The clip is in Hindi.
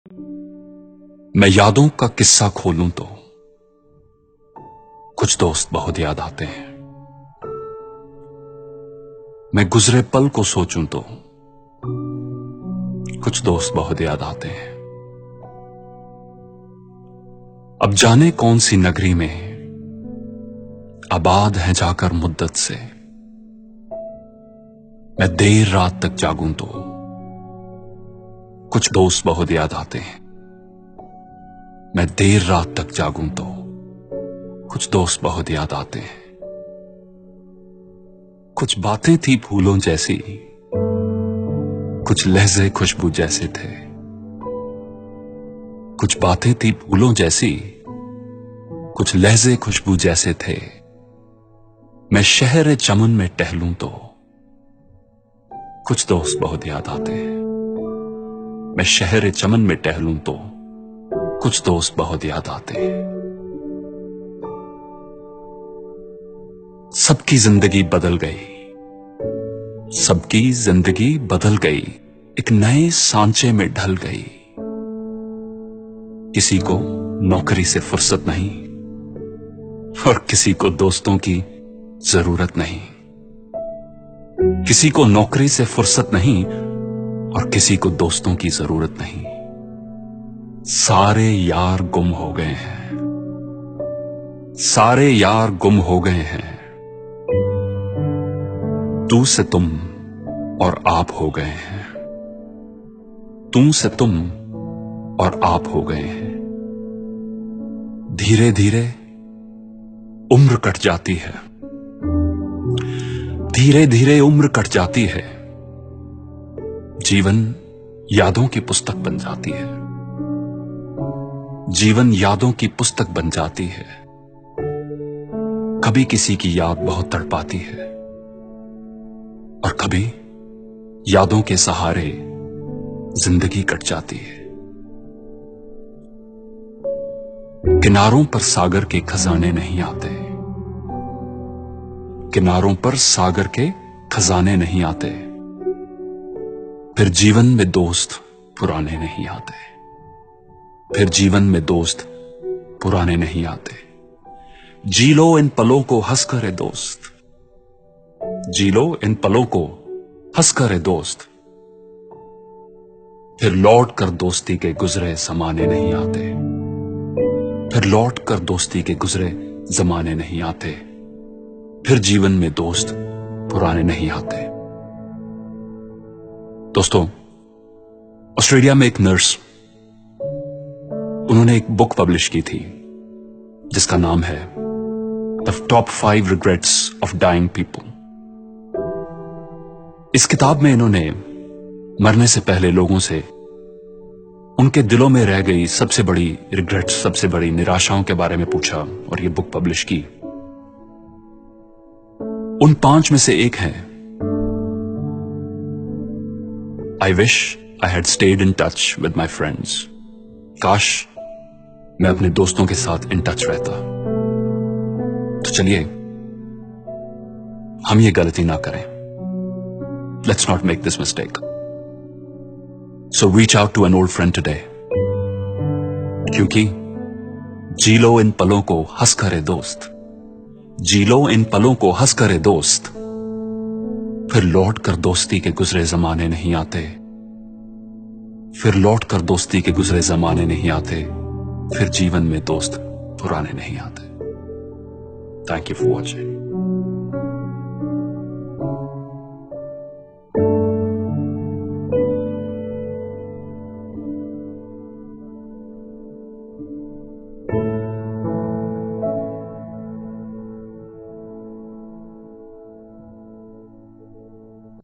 मैं यादों का किस्सा खोलूं तो कुछ दोस्त बहुत याद आते हैं। मैं गुजरे पल को सोचूं तो कुछ दोस्त बहुत याद आते हैं। अब जाने कौन सी नगरी में आबाद है जाकर मुद्दत से, मैं देर रात तक जागूं तो कुछ दोस्त बहुत याद आते हैं। मैं देर रात तक जागूं तो कुछ दोस्त बहुत याद आते हैं। कुछ बातें थी फूलों जैसी, कुछ लहजे खुशबू जैसे थे। कुछ बातें थी फूलों जैसी, कुछ लहजे खुशबू जैसे थे। मैं शहर चमन में टहलूं तो कुछ दोस्त बहुत याद आते हैं। मैं शहर चमन में टहलूं तो कुछ दोस्त बहुत याद आते हैं। सबकी जिंदगी बदल गई, सबकी जिंदगी बदल गई, एक नए सांचे में ढल गई। किसी को नौकरी से फुर्सत नहीं और किसी को दोस्तों की जरूरत नहीं। किसी को नौकरी से फुर्सत नहीं और किसी को दोस्तों की जरूरत नहीं। सारे यार गुम हो गए हैं, सारे यार गुम हो गए हैं। तू से तुम और आप हो गए हैं। तू से तुम और आप हो गए हैं। धीरे धीरे उम्र कट जाती है, धीरे धीरे उम्र कट जाती है। जीवन यादों की पुस्तक बन जाती है, जीवन यादों की पुस्तक बन जाती है। कभी किसी की याद बहुत तड़पाती है और कभी यादों के सहारे जिंदगी कट जाती है। किनारों पर सागर के खजाने नहीं आते, किनारों पर सागर के खजाने नहीं आते। फिर जीवन में दोस्त पुराने नहीं आते, फिर जीवन में दोस्त पुराने नहीं आते। जी लो इन पलों को हंस कर ए दोस्त, जी लो इन पलों को हंस कर ए दोस्त। फिर लौट कर दोस्ती के गुजरे जमाने नहीं आते, फिर लौट कर दोस्ती के गुजरे जमाने नहीं आते। फिर जीवन में दोस्त पुराने नहीं आते। दोस्तों, ऑस्ट्रेलिया में एक नर्स, उन्होंने एक बुक पब्लिश की थी जिसका नाम है the top 5 regrets of dying people. इस किताब में इन्होंने मरने से पहले लोगों से उनके दिलों में रह गई सबसे बड़ी रिग्रेट्स, सबसे बड़ी निराशाओं के बारे में पूछा और ये बुक पब्लिश की। उन 5 में से एक है, I wish I had stayed in touch with my friends. काश मैं अपने दोस्तों के साथ इन टच रहता। तो चलिए हम ये गलती ना करें। Let's not make this mistake. So reach out to an old friend today, क्योंकि जी लो इन पलों को हंस करे दोस्त, जी लो इन पलों को हंस करे दोस्त। फिर लौट कर दोस्ती के गुजरे जमाने नहीं आते, फिर लौट कर दोस्ती के गुजरे जमाने नहीं आते। फिर जीवन में दोस्त पुराने नहीं आते। Thank you for watching.